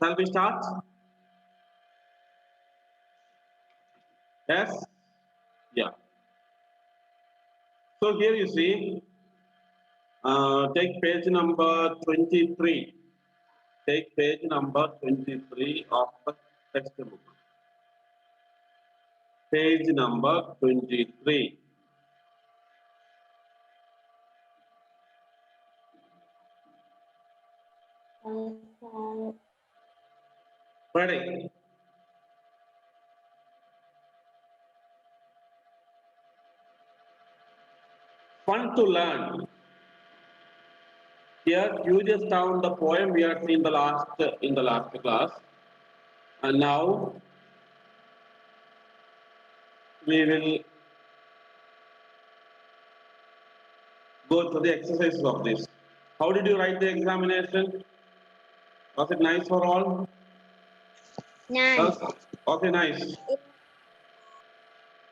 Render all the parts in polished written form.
Shall we start? Yes? Yeah. So here you see, take page number 23. Take page number 23 of the textbook. Page number 23. Ready? Fun to learn. Here you just found the poem we had seen in the last class, and now we will go to the exercises of this. How did you write the examination? Was it nice for all? Nice. Okay, nice.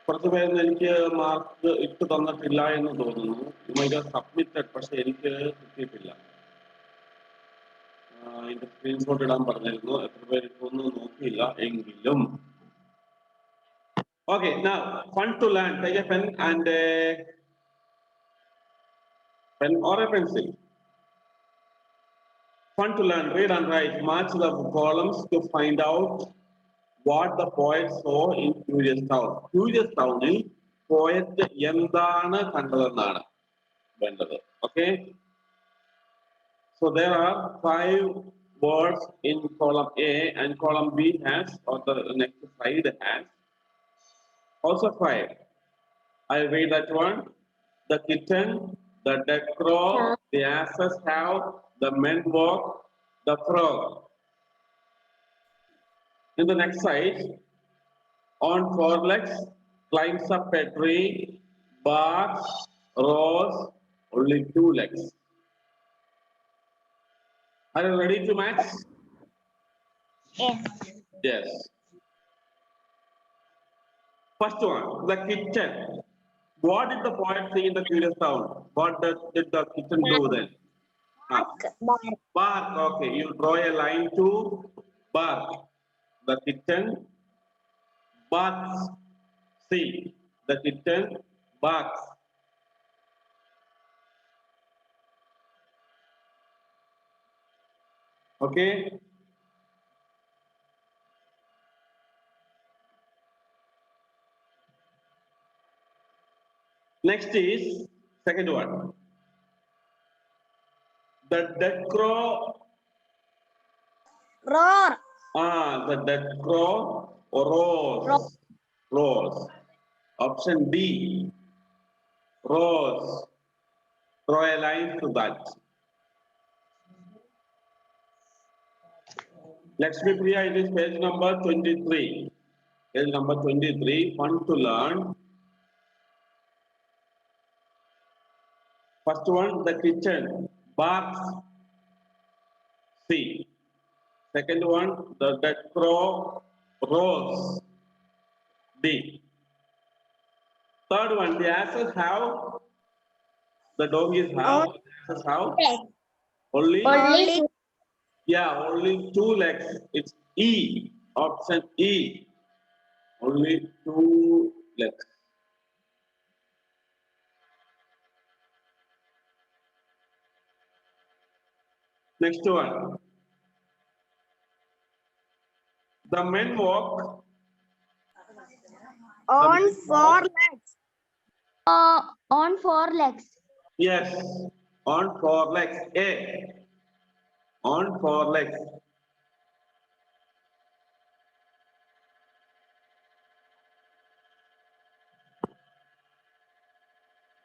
കുറച്ച് പേരൊന്നും എനിക്ക് mark ഇട്ട് തന്നിട്ടില്ല എന്ന് തോന്നുന്നു. Submitted, പക്ഷെ എനിക്ക് കിട്ടിയിട്ടില്ല. ഇതിന്റെ സ്ക്രീൻഷോട്ട് ഇടാൻ പറഞ്ഞിരുന്നു. എത്ര പേര് ഇട്ടൊന്നും നോക്കിയില്ല എങ്കിലും. Okay, now fun to learn. Take a pen and pen or a pencil. Fun to learn. Read and write. Match the columns to find out what the poet saw in Curious Town. Curious Townil poet എന്താണ് കണ്ടതെന്നാണ് വേണ്ടത്. Okay. So there are 5 words in column A, and column B has, or the next side has, also 5. I read that one. The kitten, the dead crow, the asses have, the men walk, the frog. In the next side, on 4 legs, climbs up a tree, barks, roars, only 2 legs. Are you ready to match? Yes. Yes. First one, the kitten. What did the poet see in the Curious Town? What did the kitten do then? Bark. Bark. Okay, you draw a line to bark. The kitten barks. See, the kitten barks. Okay. Next is second one. The dead crow. Roar. The dead crow roars. Roars. Option D. Roars. Draw a line to that. Lakshmi Priya, it is page number 23. Page number 23. Fun to learn. First one, the kitchen barks. C. Second one, the dead crow roars. D. Third one, the asses have, the donkeys have, the asses have only, yeah, only 2 legs. It's E. Option E. Only 2 legs. Next one. The men walk On 4 legs. On 4 legs. Yes, on 4 legs. A. On 4 legs.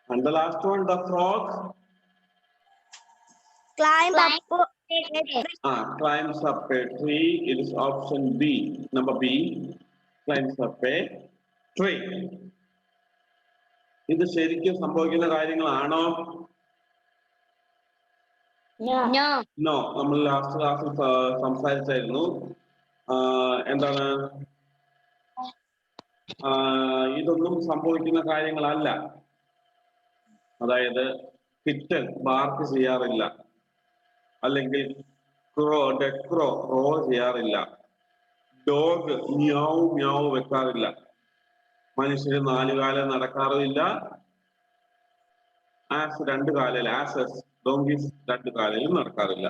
And the last one, the frog. Climb up. Climbs up a tree. It is option B. Number B. Climbs up a tree. ഇത് ശരിക്കും സംഭവിക്കുന്ന കാര്യങ്ങളാണോ? No. No. നമ്മൾ last ക്ലാസ്സിൽ സംസാരിച്ചായിരുന്നു. എന്താണ്, ഇതൊന്നും സംഭവിക്കുന്ന കാര്യങ്ങളല്ല. അതായത് കിറ്റൻ ബാർക്ക് ചെയ്യാറില്ല, അല്ലെങ്കിൽ ക്രോ ചെയ്യാറില്ല. ഡോഗ് മ്യാവ് മ്യാവ് വെക്കാറില്ല. മനുഷ്യര് 4 കാലം നടക്കാറില്ല. ആസ് 2 കാലിൽ ആസസ് ഡോങ്കീസ് 2 കാലിലും നടക്കാറില്ല.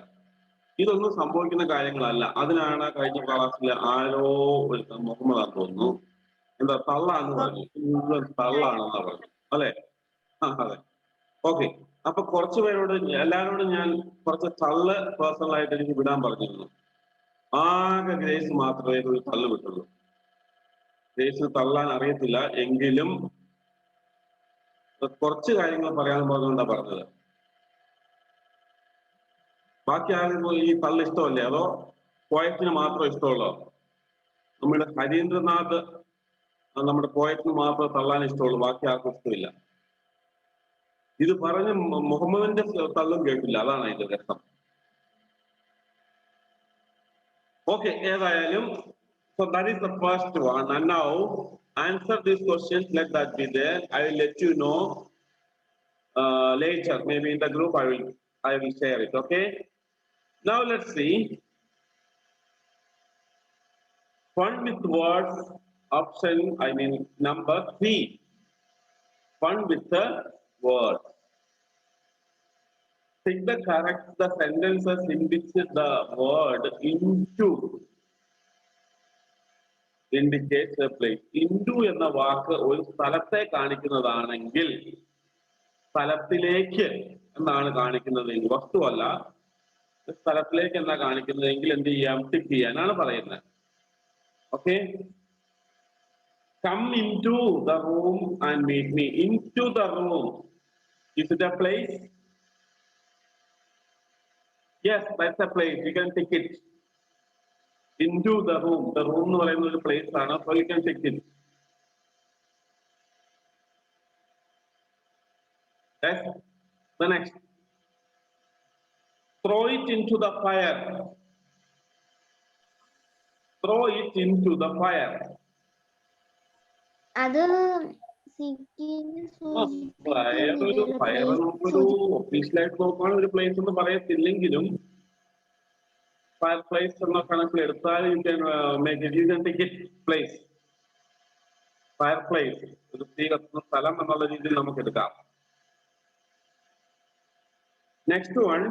ഇതൊന്നും സംഭവിക്കുന്ന കാര്യങ്ങളല്ല. അതിനാണ് കഴിഞ്ഞ ക്ലാസ്സിൽ ആരോ മുഹമ്മദ് തോന്നുന്നു എന്താ തള്ളാന്ന് പറഞ്ഞു. തള്ളാണെന്നാ പറഞ്ഞു അല്ലെ? അതെ. ഓക്കെ. അപ്പൊ കുറച്ചു പേരോട് എല്ലാരോടും ഞാൻ കുറച്ച് തള്ള് പേഴ്സണൽ ആയിട്ട് എനിക്ക് വിടാൻ പറഞ്ഞിരുന്നു. ആകെ ഗ്രേസ് മാത്രമേ ഒരു തള്ളു വിട്ടുള്ളൂ. ഗ്രേസിന് തള്ളാൻ അറിയത്തില്ല എങ്കിലും കുറച്ച് കാര്യങ്ങൾ പറയാൻ പറഞ്ഞുകൊണ്ടാ പറഞ്ഞത്. ബാക്കി ആർക്കും ഈ തള്ളു ഇഷ്ടമല്ലേ? അതോ പോയറ്റിന് മാത്രം ഇഷ്ടമുള്ളോ? നമ്മുടെ ഹരീന്ദ്രനാഥ് നമ്മുടെ പോയറ്റിന് മാത്രം തള്ളാൻ ഇഷ്ടമുള്ളൂ, ബാക്കി ആർക്കും ഇഷ്ടമില്ല. ഇത് പറഞ്ഞ് മുഹമ്മദിന്റെ തള്ളും കേട്ടില്ല. അതാണ് അതിന്റെ രസം. ഓക്കെ, ഏതായാലും so that is the first one. And now answer these questions. Let that be there. I will let you know later. Maybe in the group I will share it. Okay. Now let's see. Fun with words. Option. I mean number 3. Fun with the words. Take the correct the sentences in which the word into indicates a place. Into എന്ന വാക്ക് ഒരു സ്ഥലത്തെ കാണിക്കുന്നതാണെങ്കിൽ സ്ഥലത്തിലേക്ക് എന്നാണ് കാണിക്കുന്നതെങ്കിൽ, വസ്തുവല്ല സ്ഥലത്തിലേക്ക് എന്നാ കാണിക്കുന്നതെങ്കിൽ എന്ത് ചെയ്യാം? Tick ചെയ്യാനാണ് പറയുന്നത്. Okay. Come into the room and meet me. Into the room. Is it a place? Yes, that's a place. You can tick it. Into the room. The room എന്ന് പറയുന്ന ഒരു place ആണ്. So you can tick it. Yes. The next. Throw it into the fire. Throw it into the fire. അത് fire നമുക്കൊരു ഒഫീഷ്യലായിട്ട് നോക്കുകയാണ് ഒരു place എന്ന് പറയത്തില്ലെങ്കിലും ഫയർ പ്ലേസ് എന്ന കണക്കിൽ എടുത്താൽ പ്ലേസ് ഫയർ പ്ലേസ് ഒരു തീ കത്തുന്ന സ്ഥലം എന്നുള്ള രീതിയിൽ നമുക്ക് എടുക്കാം. Next one.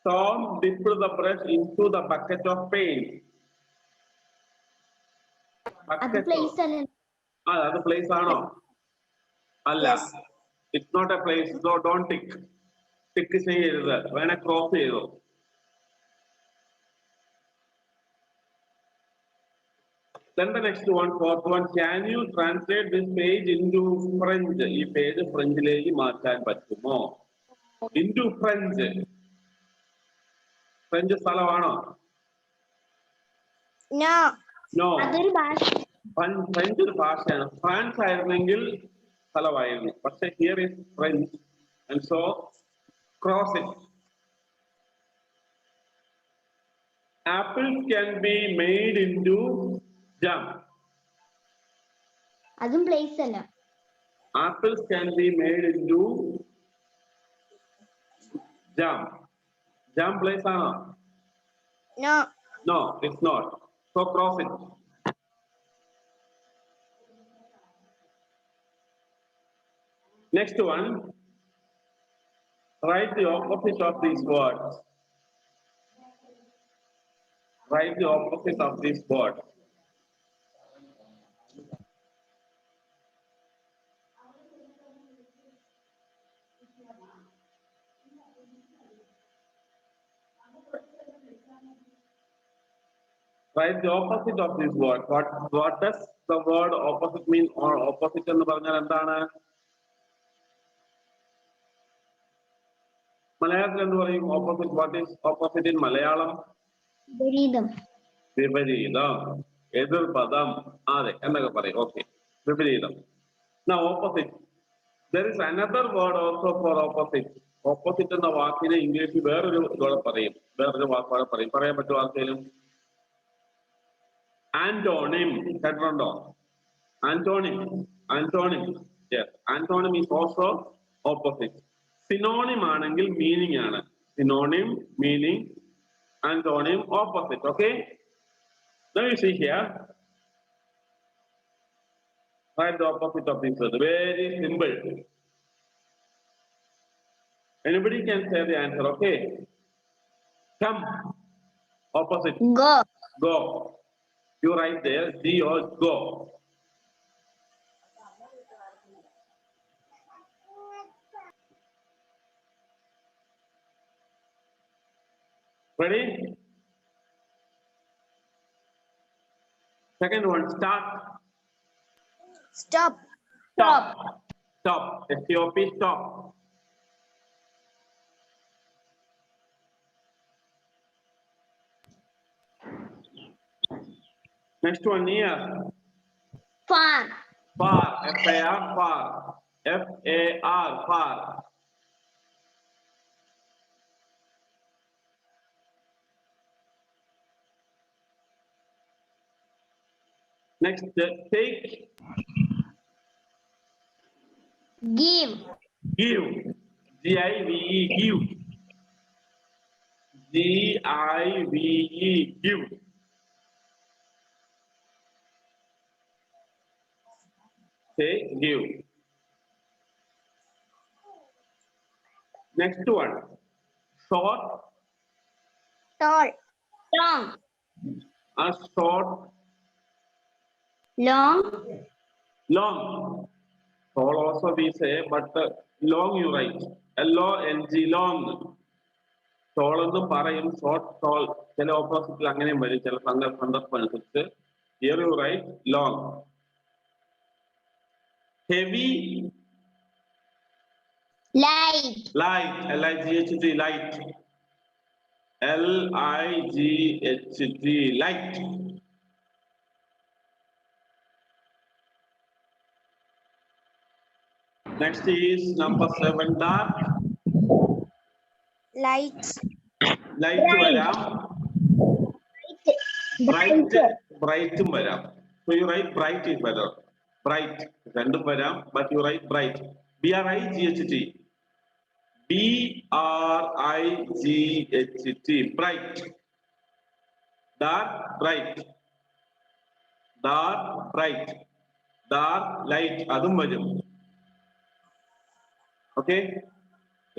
Tom dipped the brush into the bucket of paint. അത് പ്ലേസ് അല്ല. അത് പ്ലേസ് ആണോ? അല്ല. It's not a place. So don't tick. Tick ചെയ്യരുത്. വേണേ ക്രോസ് ചെയ്തോ. Then the next one, fourth one. Can you translate this page into French? ഈ page ഫ്രഞ്ചിലേക്ക് മാറ്റാൻ പറ്റുമോ? Into French. ഫ്രഞ്ച് സ്ഥലമാണോ? No. അതൊരു ഭാഷ. ഫ്രഞ്ച് ഒരു ഭാഷയാണ്. ഫ്രാൻസ് ആയിരുന്നെങ്കിൽ സ്ഥലമായിരുന്നു. പക്ഷെ here is French and so cross it. Apples can be made into jam. അതും പ്ലേസ് അല്ല. Apples can be made into jam. Jam place ആണോ? No, it's not. So cross it. Next one. Write the opposite of these words. Write the opposite of these words. Write the opposite of this word. What does the word opposite mean? Or opposite എന്ന് പറഞ്ഞാൽ എന്താണ്? മലയാളത്തിൽ എന്ത് പറയും opposite? What is opposite in Malayalam? വിപരീതം. വിപരീതം, എതിർപദം, അതെ എന്നൊക്കെ പറയും. ഓക്കെ, വിപരീതം. Now opposite. There is another word also for opposite. Opposite എന്ന വാക്കിനെ ഇംഗ്ലീഷിൽ വേറൊരു പറയും, വേറൊരു വാക്കോടെ പറയും. പറയാൻ പറ്റുമോ ആർക്കെങ്കിലും? Antonym. കേട്ടിട്ടുണ്ടോ? Antonym. Antonym. Yes. Antonym is also opposite. Synonym ആണെങ്കിൽ meaning ആണ്. Synonym meaning. Antonym opposite. Okay. Now you see here. Write the opposite of this word. Very simple. Anybody can say the answer. Okay. Come. Opposite. Go. Go. You write there. G or go. Ready? Second one. Start. Stop. Stop. Stop. S-T-O-P. Stop. Next one. Near. Far. Far. F-A-R. Far. F-A-R. Far. Next. Take. Give. Give. G-I-V-E. Give. G-I-V-E. Give. Say give. Next one. Short. Tall. Long. A short. Long. Long. Tall also we say, but long you write. L-O-N-G. Long. Tall എന്നും പറയും. Short, tall. ചില ഓപ്പോസിറ്റിൽ അങ്ങനെയും വരും. ചില സന്ദർഭം അനുസരിച്ച്. Here you write long. Heavy. Light. Light. L-I-G-H-T. Light. L-I-G-H-T. Light. Next is number 7. Dark. Light. Light വരാം. Bright. Bright വരാം. So you write bright is better. Bright. രണ്ടും വരാം. But you write bright. B-R-I-G-H-T. B-R-I-G-H-T. Bright. Dark. Bright. Dark. Bright. Dark. Light. അതും വരും. Okay.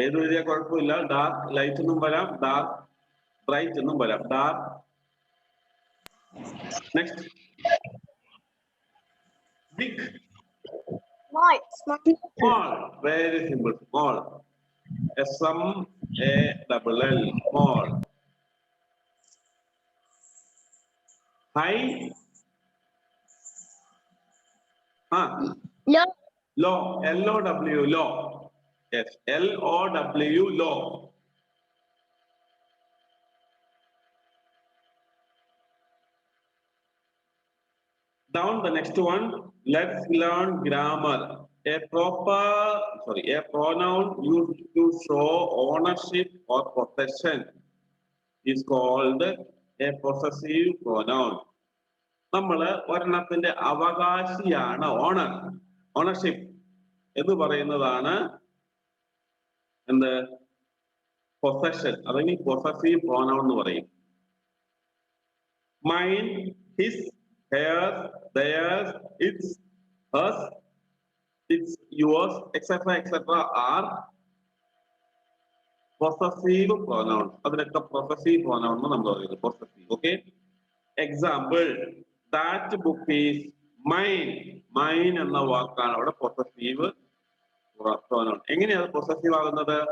ഏത് എഴുതിയാൽ കുഴപ്പമില്ല. Dark light എന്നും വരാം. ഡാർക്ക് ബ്രൈറ്റ് എന്നും വരാം. Dark. Next. Big. Small. Small. Very simple. Small. S-M-A-L-L. Small. High. Low. Low. L-O-W. Low. Yes. L-O-W. Low. Down the next one. Let's learn grammar. A pronoun used to show ownership or possession is called a possessive pronoun. നമ്മള് ഒരെണ്ണത്തിന്റെ അവകാശിയാണ് owner. Ownership എന്ന് പറയുന്നതാണ് എന്ത്? Possession. അല്ലെങ്കിൽ possessive pronoun എന്ന് പറയും. Mine, his, hairs, theirs, its, hers, its, yours, etc. are possessive pronouns. അതിനൊക്കെ possessive pronoun എന്ന് നമ്മൾ പറയുന്നത്. Possessive. Okay. Example. That book is mine. Mine എന്ന വാക്കാണ് അവിടെ possessive pronoun. എങ്ങനെയാണ് possessive ആകുന്നത്?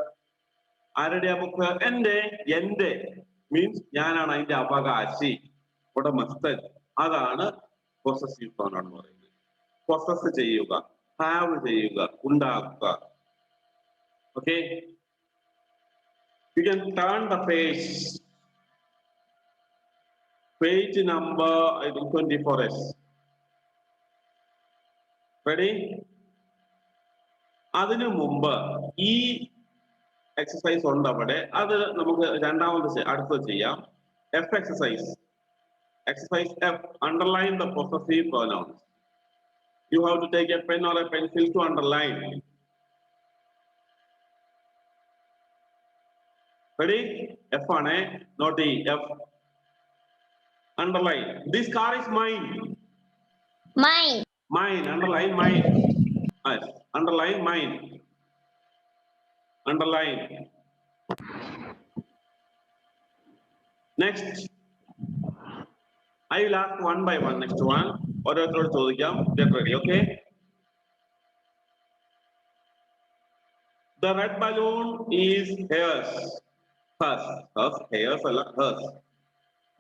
ആരുടെ ബുക്ക്? എന്റെ. എന്റെ മീൻസ് ഞാനാണ് അതിന്റെ അവകാശി, ഉടമസ്ഥൻ. അതാണ് possessive pronoun എന്ന് പറയുന്നത്. possess ചെയ്യുക, have ചെയ്യുക, ഉണ്ടാക്കുക. Okay. You can turn the page. Page number 24S. Ready? അതിനു മുമ്പ് ഈ എക്സസൈസ് ഉണ്ട് അവിടെ. അത് നമുക്ക് രണ്ടാമത് അടുത്തത് ചെയ്യാം. F exercise. Exercise F. Underline the possessive pronouns. You have to take a pen or a pencil to underline. Ready? F ആണ്, not E. F. Underline. This car is mine. Mine. Mine. Underline mine. Yes. Underline mine. Underline. Next. I will ask one by one. Next one. ഓരോരുത്തരോട് ചോദിക്കാം. Get ready. Okay. The red balloon is hers. Hers. Hers. Hers. Hers.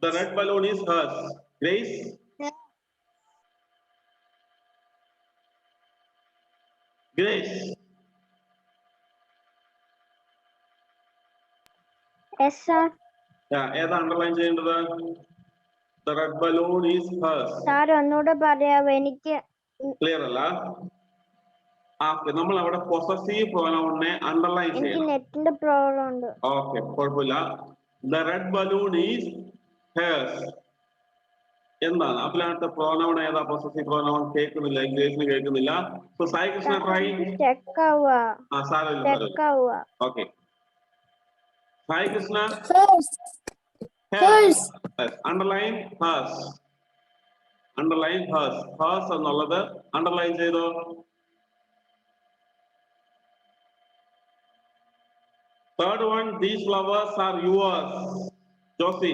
The red balloon is hers. Grace. Grace. Yes, sir. ഏതാ underline ചെയ്യേണ്ടത്? The red balloon is hers. Sir ഒന്നുകൂടെ പറയാവോ? എനിക്ക് clear അല്ല? നമ്മൾ അവിടെ possessive പ്രോനൗണിനെ underline ചെയ്യണം. നെറ്റിന്റെ പ്രോബ്ലം ഉണ്ട്. ഓക്കെ, കുഴപ്പമില്ല. The red balloon is hers. എന്താണ് അതിനകത്ത് പ്രോനൗൺ ഏതാ? Possessive pronoun. കേൾക്കുന്നില്ല, ഇംഗ്ലീഷിന് കേൾക്കുന്നില്ല. So Sai Krishna try. Okay, Sai Krishna. Hers. Underline hers. Underline hers. Hers എന്നുള്ളത് അണ്ടർലൈൻ ചെയ്തോ? Third one, these flowers are yours. Josie,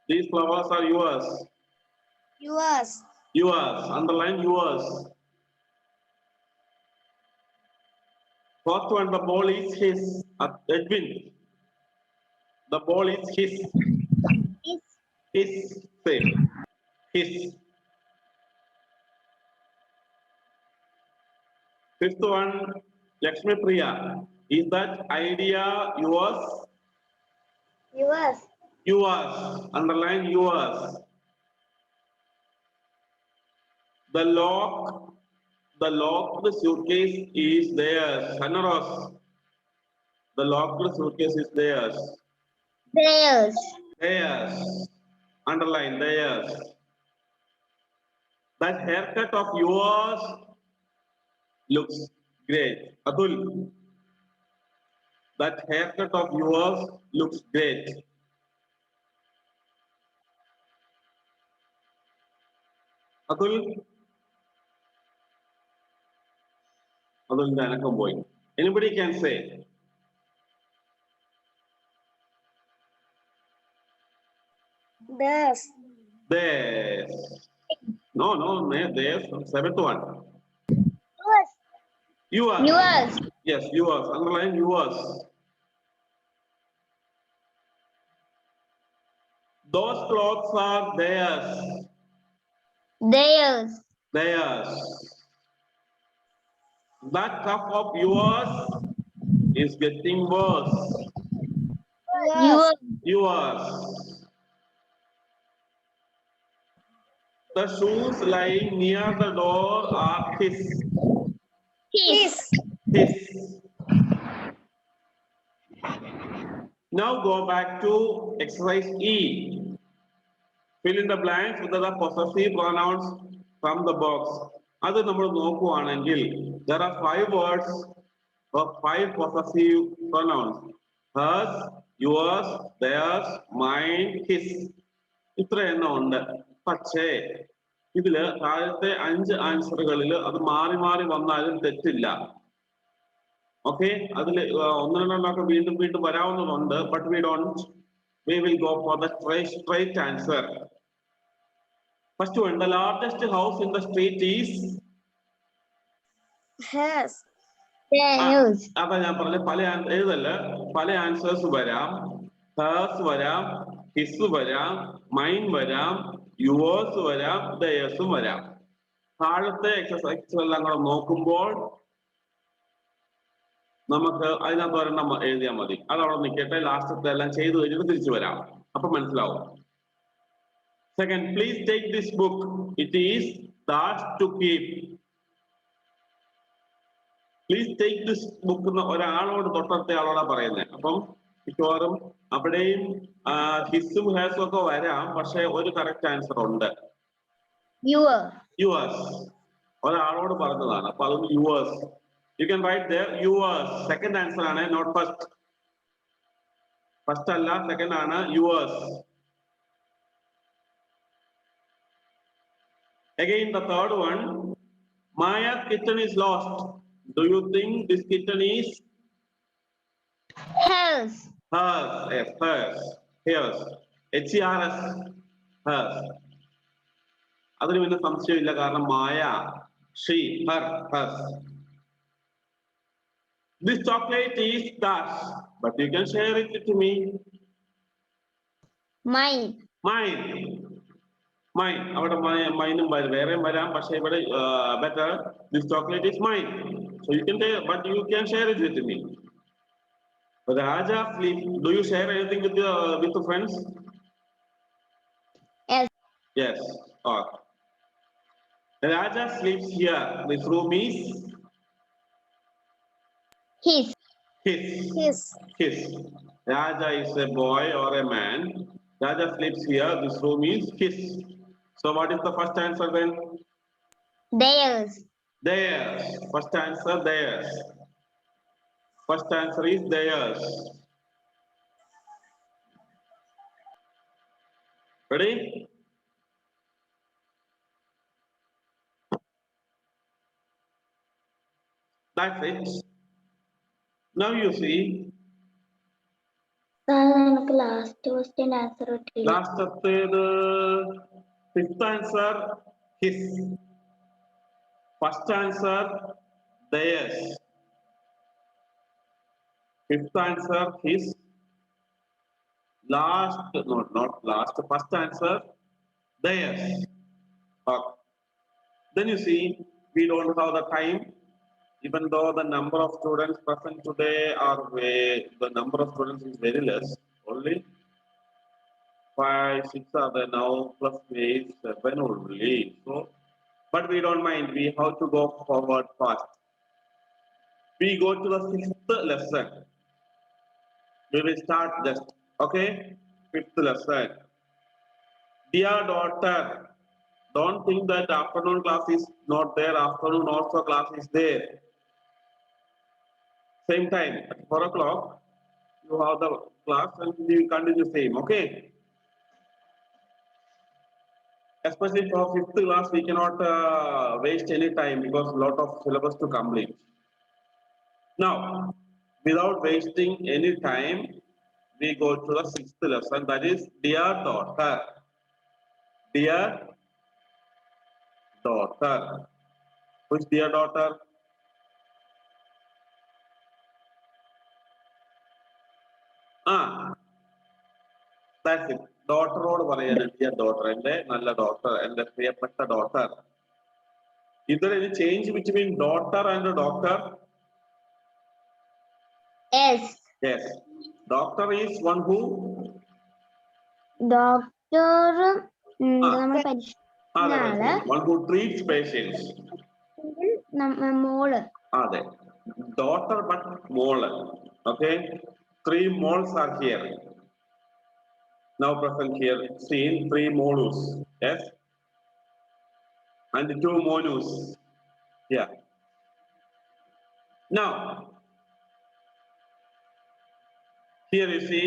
these flowers are yours. Yours. Yours. Underline yours. Fourth one, the ball is his. Edwin, the ball is his. His. Same. His. Fifth one, Lakshmi Priya. Is that idea yours? Yours. Yours. Underline yours. The locked suitcase is theirs. Hanaros. The locked suitcase is theirs. Theirs. Theirs. Underline theirs. That haircut of yours looks great. Atul. That haircut of yours looks great. Atul. Atul Danakam boy. Anybody can say. Theirs. Theirs. No, theirs. Seventh one. Yours. Yours. Yours. Yes, yours. Underline yours. Those clothes are theirs. Theirs. Theirs. That cup of yours is getting worse. Yours. Yours. The shoes lying near the door are his. His. His. Now go back to exercise E. Fill in the blanks with the possessive pronouns from the box. അത് നമ്മൾ നോക്കുവാണെങ്കിൽ there are 5 words or 5 possessive pronouns. Hers, yours, theirs, mine, his. ഇത്ര എണ്ണം ഉണ്ട്. പക്ഷേ ഇതില് താഴത്തെ 5 ആൻസറുകളിൽ അത് മാറി മാറി വന്നാലും തെറ്റില്ല. ഓക്കെ, അതിൽ ഒന്ന് രണ്ടെണ്ണമൊക്കെ വീണ്ടും വരാവുന്നതുണ്ട്. But we will go for the straight answer. First one, the largest house in the street is Hers. Theirs. അതാ ഞാൻ പറഞ്ഞ പല ആൻസേഴ്സ് വരാം. hers വരാം, his വരാം, mine വരാം, yours വരാം, theirs വരാം. താഴത്തെ എക്സസൈസ് എല്ലാം കൂടെ നോക്കുമ്പോൾ നമുക്ക് അതിനകത്ത് ഒരെണ്ണം എഴുതിയാൽ മതി. അതവിടെ നിൽക്കട്ടെ. ലാസ്റ്റത്തെ എല്ലാം ചെയ്തു കഴിഞ്ഞിട്ട് തിരിച്ചു വരാം. അപ്പൊ മനസ്സിലാവും. Second, please take this book. It is that to keep. Please take this book എന്ന് ഒരാളോട് തൊട്ടടുത്ത ആളോടാ പറയുന്നത്. അപ്പം മിക്കവാറും അവിടെയും ഹിസും ഹാസും ഒക്കെ വരാം. പക്ഷെ ഒരു കറക്റ്റ് ആൻസർ ഉണ്ട്. Yours. ഒരാളോട് പറഞ്ഞതാണ്. അപ്പൊ അതൊന്ന് yours. You can write there yours. Second answer ആണ്, not first. First alla, second ana, yours. Again, the third one, Maya's kitten is lost. Do you think this kitten is Hers. hers? Yes, hers. Hers. H-E-R-S. Hers. അതിന് പിന്നെ സംശയമില്ല കാരണം മായ she her hers. This chocolate is dash, but you can share it to me. Mine. Mine. Mine. അവിടെ മൈനും വേറെയും വരാം പക്ഷേ ഇവിടെ better this chocolate is mine. So you can say, but you can share it with me. Raja sleep. Do you share anything with the friends? Yes. Yes. Okay. Raja sleeps here. This room is His. his. His. Raja is a boy or a man. Raja sleeps here. This room is his. So what is the first answer then? Theirs. Theirs. First answer theirs. First answer is theirs. Ready? That's it. Now you see, നമുക്ക് last question answer കിട്ടില്ല. last fifth answer his. First answer theirs. Fifth answer his. Last, no, not last. First answer theirs. Okay. Then you see, we don't have the time. Even though the number of students present today are the number of students is very less, only 5, 6 are there now, plus 8, 7 only. So, but we don't mind. We have to go forward fast. We go to the 6th lesson. We will start just, okay? 5th lesson. Dear daughter, don't think that afternoon class is not there. Afternoon also class is there. Same time, at 4 o'clock, you have the class and we will continue same, okay? Especially for 5th class, we cannot waste any time because a lot of syllabus to complete. Now, without wasting any time, we go to the 6th lesson, that is, dear daughter. Dear daughter. Which dear daughter? That's it. ഡോട്ടറോട് പറയാണ് dear daughter, എന്റെ നല്ല daughter, എന്റെ പ്രിയപ്പെട്ട daughter. Is there any change between daughter and doctor? Yes. Yes. Doctor is one who? Doctor നമ്മൾ One who treats patients. മോള്. അതെ. Daughter but mole. Okay. 3 moles are here. Now present here. Seen 3 molus. Yes. And 2 monus. Yeah. Now, here you see,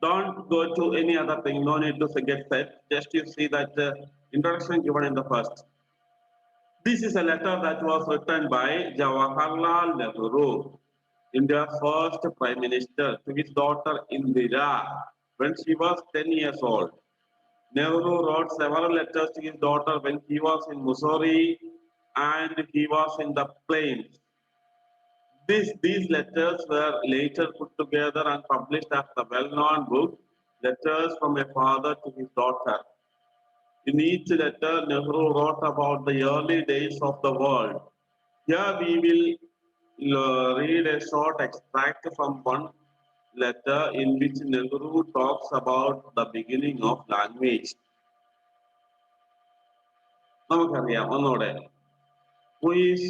don't go to any other thing. No need to get set. Just you see that introduction given in the first. This is a letter that was written by Jawaharlal Nehru, India's first Prime Minister, to his daughter Indira when she was 10 years old. Nehru wrote several letters to his daughter when he was in Missouri and he was in the plains. These letters were later put together and published as the well-known book, Letters from a Father to His Daughter. In each letter, Nehru wrote about the early days of the world. Here we will read a short extract from one letter in which Nehru talks about the beginning of language. നമുക്കറിയാം ഒന്നുകൂടെ. Who is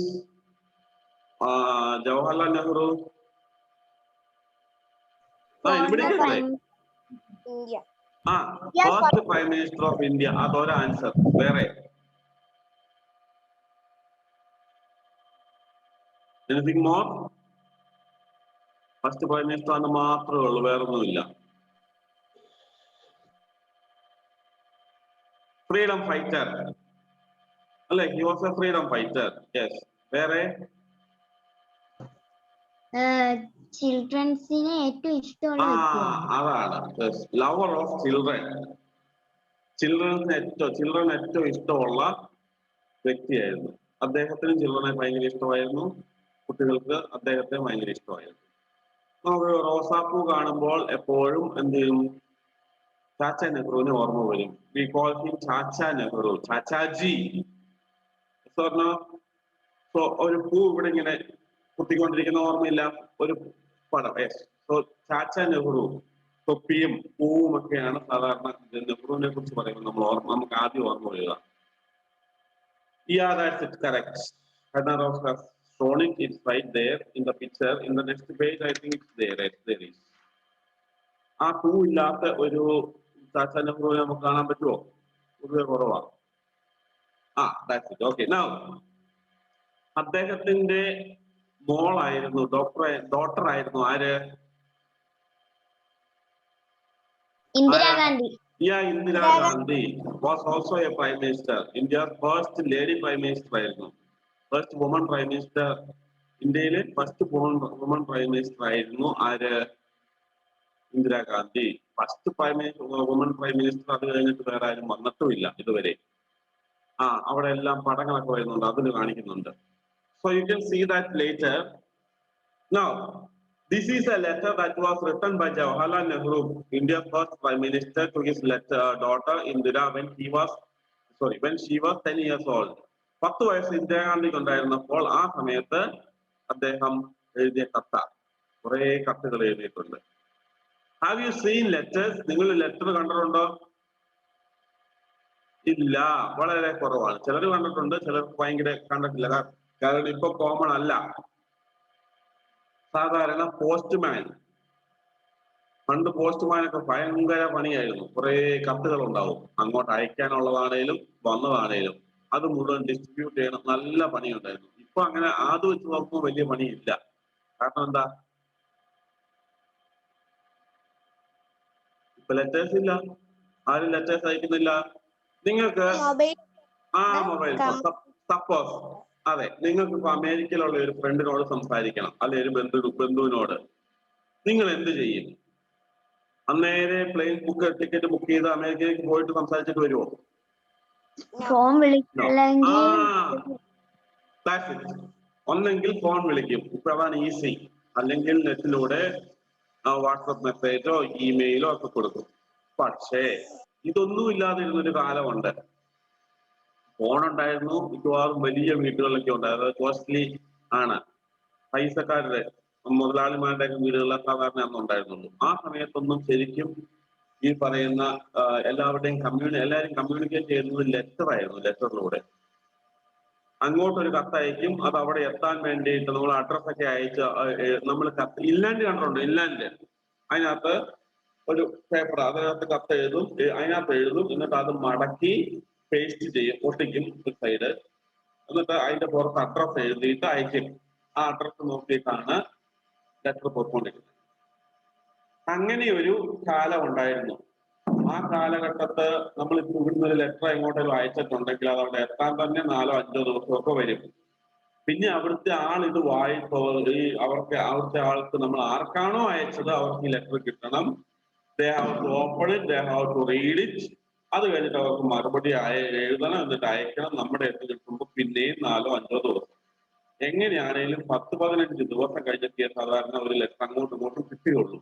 Jawaharlal Nehru? India. First Prime Minister of India. അതൊരു answer. വേറെ anything more? First prime minister ആണെന്ന് മാത്രമേ ഉള്ളൂ, വേറൊന്നുമില്ല. Freedom fighter അല്ലെ, he was A freedom fighter. Yes. വേറെ ചിൽഡ്രൻസിനെ ഏറ്റവും ഇഷ്ടമുള്ള വ്യക്തിയാണ്. അതാണ് ലവർ ഓഫ് ചിൽഡ്രൻ. ചിൽഡ്രൻ ഏറ്റവും ഇഷ്ടമുള്ള വ്യക്തിയായിരുന്നു. അദ്ദേഹത്തിനും ചിൽഡ്രനെ ഭയങ്കര ഇഷ്ടമായിരുന്നു, കുട്ടികൾക്ക് അദ്ദേഹത്തെ ഭയങ്കര ഇഷ്ടമായിരുന്നു. നമുക്ക് റോസാപ്പൂ കാണുമ്പോൾ എപ്പോഴും എന്ത് ചെയ്യും? ചാച്ച നെഹ്റുവിനെ ഓർമ്മ വരും. We call him Chacha Nehru, Chachaji. So ഒരു പൂ ഇവിടെ ഇങ്ങനെ കുത്തിക്കൊണ്ടിരിക്കുന്ന ഓർമ്മയില്ല? ഒരു പടം. സോ ചാച്ച നെഹ്റു, തൊപ്പിയും പൂവും ഒക്കെയാണ് സാധാരണ നെഹ്റുവിനെ കുറിച്ച് പറയുമ്പോൾ നമുക്ക് ആദ്യം ഓർമ്മ വരിക. Yeah, that's it, correct. Hannah has shown it. It's right there in the picture. In the next page, I think it's there. Yes, there is. ആ പൂ ഇല്ലാത്ത ഒരു ചാച്ച നെഹ്റുവിനെ നമുക്ക് കാണാൻ പറ്റുമോ? പൊതുവെ കുറവാണ്. That's it. Okay, now അദ്ദേഹത്തിന്റെ മോളായിരുന്നു, ഡോട്ടർ ആയിരുന്നു ആര്? Indira Gandhi. Yeah, Indira Gandhi was also a prime minister. India's first lady prime minister ആയിരുന്നു. First woman prime minister. ഇന്ത്യയിലെ ഫസ്റ്റ് വുമൺ പ്രൈം മിനിസ്റ്റർ ആയിരുന്നു ആര്? Indira Gandhi. First woman prime minister. അത് കഴിഞ്ഞിട്ട് വേറെ ആരും വന്നിട്ടുമില്ല ഇതുവരെ. അവിടെ എല്ലാം പടങ്ങളൊക്കെ വരുന്നുണ്ട്, അതിൽ കാണിക്കുന്നുണ്ട്. So you can see that later. Now, this is a letter that was written by Jawaharlal Nehru, India's first prime minister, to his daughter Indira when she was 10 years old. 10 വയസ്സ് ഇന്ദിരാഗാന്ധിക്ക് ഉണ്ടായിരുന്നപ്പോൾ ആ സമയത്ത് അദ്ദേഹം എഴുതിയ കുറെ കത്തുകൾ എഴുതിയിട്ടുണ്ട്. Have you seen letters? നിങ്ങൾ ലെറ്റർ കണ്ടിട്ടുണ്ടോ? ഇല്ല, വളരെ കുറവാണ്. ചിലർ കണ്ടിട്ടുണ്ട്, ചിലർക്ക് ഭയങ്കര കണ്ടിട്ടില്ല. കാരണം ഇപ്പൊ കോമൺ അല്ല. സാധാരണ പോസ്റ്റ്മാൻ, പണ്ട് പോസ്റ്റ്മാനൊക്കെ ഭയങ്കര പണിയായിരുന്നു. കുറെ കത്തുകൾ ഉണ്ടാവും, അങ്ങോട്ട് അയക്കാനുള്ളതാണേലും വന്നതാണേലും അത് മുഴുവൻ ഡിസ്ട്രിബ്യൂട്ട് ചെയ്യണം. നല്ല പണിയുണ്ടായിരുന്നു. ഇപ്പൊ അങ്ങനെ അത് വെച്ച് നോക്കുമ്പോൾ വലിയ പണിയില്ല. കാരണം എന്താ? ഇപ്പൊ ലെറ്റേഴ്സ് ഇല്ല, ആരും ലെറ്റേഴ്സ് അയക്കുന്നില്ല. നിങ്ങൾക്ക് മൊബൈൽ ഫോൺ. സപ്പോസ് അതെ, നിങ്ങൾക്ക് ഇപ്പൊ അമേരിക്കയിലുള്ള ഒരു ഫ്രണ്ടിനോട് സംസാരിക്കണം, അല്ലെ ഒരു ബന്ധുവിനോട്, നിങ്ങൾ എന്ത് ചെയ്യും? അന്നേരെ പ്ലെയിൻ ടിക്കറ്റ് ബുക്ക് ചെയ്ത് അമേരിക്കയിലേക്ക് പോയിട്ട് സംസാരിച്ചിട്ട് വരുമോ? ഫോൺ വിളിക്കല്ലെങ്കിൽ ഒന്നെങ്കിൽ ഫോൺ വിളിക്കും, ഇപ്പൊ അതാണ് ഈസി. അല്ലെങ്കിൽ നെറ്റിലൂടെ വാട്സപ്പ് മെസ്സേജോ ഇമെയിലോ ഒക്കെ കൊടുക്കും. പക്ഷേ ഇതൊന്നും ഇല്ലാതിരുന്നൊരു കാലമുണ്ട്. ഫോൺ ഉണ്ടായിരുന്നു, മിക്കവാറും വലിയ വീടുകളിലൊക്കെ ഉണ്ടായിരുന്നു. കോസ്റ്റ്ലി ആണ്, പൈസക്കാരുടെ മുതലാളിമാരുടെ വീടുകളിലെ സാധാരണ അന്ന് ഉണ്ടായിരുന്നുള്ളൂ. ആ സമയത്തൊന്നും ശരിക്കും ഈ പറയുന്ന എല്ലാവരും കമ്മ്യൂണിക്കേറ്റ് ചെയ്യുന്നത് ലെറ്റർ ആയിരുന്നു. ലെറ്ററിലൂടെ അങ്ങോട്ടൊരു കത്തയക്കും, അത് അവിടെ എത്താൻ വേണ്ടിയിട്ട് നമ്മൾ അഡ്രസ്സൊക്കെ അയച്ച് നമ്മൾ ഇൻലാൻഡ് കണ്ടിട്ടുണ്ട്. ഇൻലാൻഡ് അതിനകത്ത് ഒരു പേപ്പർ, അതിനകത്ത് കത്ത് എഴുതും, എന്നിട്ട് അത് മടക്കി പേസ്റ്റ് ചെയ്യും, ഒട്ടിക്കും ഒരു സൈഡ്. എന്നിട്ട് അതിന്റെ പുറത്ത് അഡ്രസ് എഴുതിയിട്ട് അയക്കും. ആ അഡ്രസ് നോക്കിയിട്ടാണ് ലെറ്റർ പോയിക്കൊണ്ടിരിക്കുന്നത്. അങ്ങനെ ഒരു കാലം ഉണ്ടായിരുന്നു. ആ കാലഘട്ടത്ത് നമ്മളിപ്പോ ഇവിടുന്ന് ഒരു ലെറ്റർ എങ്ങോട്ടെങ്കിലും അയച്ചിട്ടുണ്ടെങ്കിൽ അത് അവിടെ എത്താൻ തന്നെ 4-5 ദിവസമൊക്കെ വരും. പിന്നെ അവിടുത്തെ ആൾ ഇത് അവിടുത്തെ ആൾക്ക് നമ്മൾ ആർക്കാണോ അയച്ചത് അവർക്ക് ഈ ലെറ്റർ കിട്ടണം. They have to open it, they have to read it. അത് കഴിഞ്ഞിട്ട് അവർക്ക് മറുപടി എഴുതണം, എന്നിട്ട് അയക്കണം. നമ്മുടെ അടുത്ത് കിട്ടുമ്പോൾ പിന്നെയും 4-5 ദിവസം. എങ്ങനെയാണെങ്കിലും 10-15 ദിവസം കഴിഞ്ഞെത്തിയ സാധാരണ ഒരു ലെറ്റർ അങ്ങോട്ടും ഇങ്ങോട്ടും കിട്ടുകയുള്ളൂ.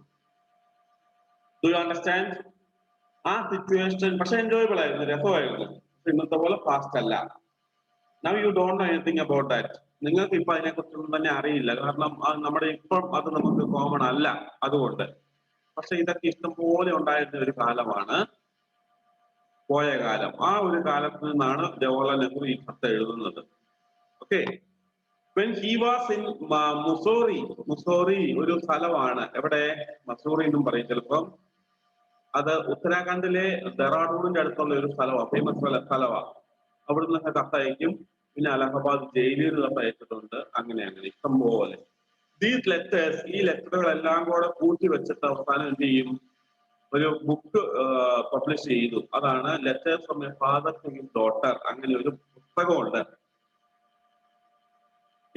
Do you understand? ആ സിറ്റുവേഷൻ പക്ഷെ എൻജോയബിൾ ആയിരുന്നു, രസമായിരുന്നു. ഇന്നത്തെ പോലെ ഫാസ്റ്റ് അല്ല. Now you don't know anything about that. നിങ്ങൾക്ക് ഇപ്പൊ അതിനെക്കുറിച്ചൊന്നും തന്നെ അറിയില്ല, കാരണം നമ്മുടെ ഇപ്പം അത് നമുക്ക് കോമൺ അല്ല. അതുകൊണ്ട് പക്ഷെ ഇതൊക്കെ ഇഷ്ടം പോലെ ഉണ്ടായിരുന്ന ഒരു കാലമാണ് പോയ കാലം. ആ ഒരു കാലത്ത് നിന്നാണ് ജവഹർലാൽ നെഹ്റു ഈ കത്ത് എഴുതുന്നത്. Okay, when he was in Mussoorie ഒരു സ്ഥലമാണ്. എവിടെ? മസൂറി എന്നും പറയും ചിലപ്പം. അത് ഉത്തരാഖണ്ഡിലെ ഡെറാഡൂണിന്റെ അടുത്തുള്ള ഒരു സ്ഥലമാണ്, ഫേമസ് സ്ഥലമാണ്. അവിടെ നിന്നൊക്കെ കത്തയക്കും. പിന്നെ അലഹബാദ് ജയിലിൽ കത്തയച്ചിട്ടുണ്ട്. അങ്ങനെ ഇഷ്ടം പോലെ. These letters, ഈ ലെറ്ററുകളെല്ലാം കൂടെ കൂട്ടി വെച്ചിട്ട് അവസാനം എന്ത് ചെയ്യും? ഒരു ബുക്ക് പബ്ലിഷ് ചെയ്തു. അതാണ് letters from a father to his daughter. അങ്ങനെ ഒരു പുസ്തകമുണ്ട്.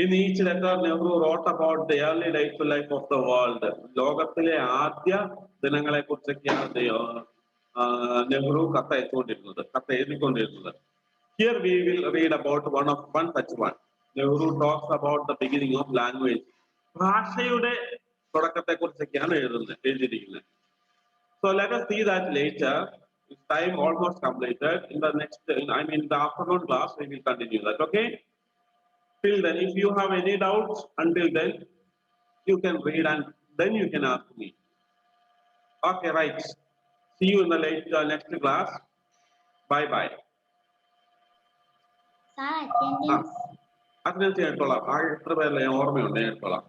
In each letter, Nehru wrote about the early life of the world. ലോകത്തിലെ ആദ്യ ദിനങ്ങളെ കുറിച്ചൊക്കെയാണ് Nehru എഴുതിക്കൊണ്ടിരുന്നത്. Here we will read about one such one. Nehru talks about the beginning of language. ഭാഷയുടെ തുടക്കത്തെ കുറിച്ചൊക്കെയാണ് എഴുതിയിരിക്കുന്നത്. So let us see that later. Time almost completed. In the the afternoon class, we will continue that. Okay. Till then, if you have any doubts, until then, you can read and then you can ask me. Okay, right. See you in the next class. Bye bye. Sir, attendance. Attendance എടുത്തോളാം. ആ എത്ര പേരല്ലേ ഓർമ്മയുണ്ട് എടുത്തോളാം.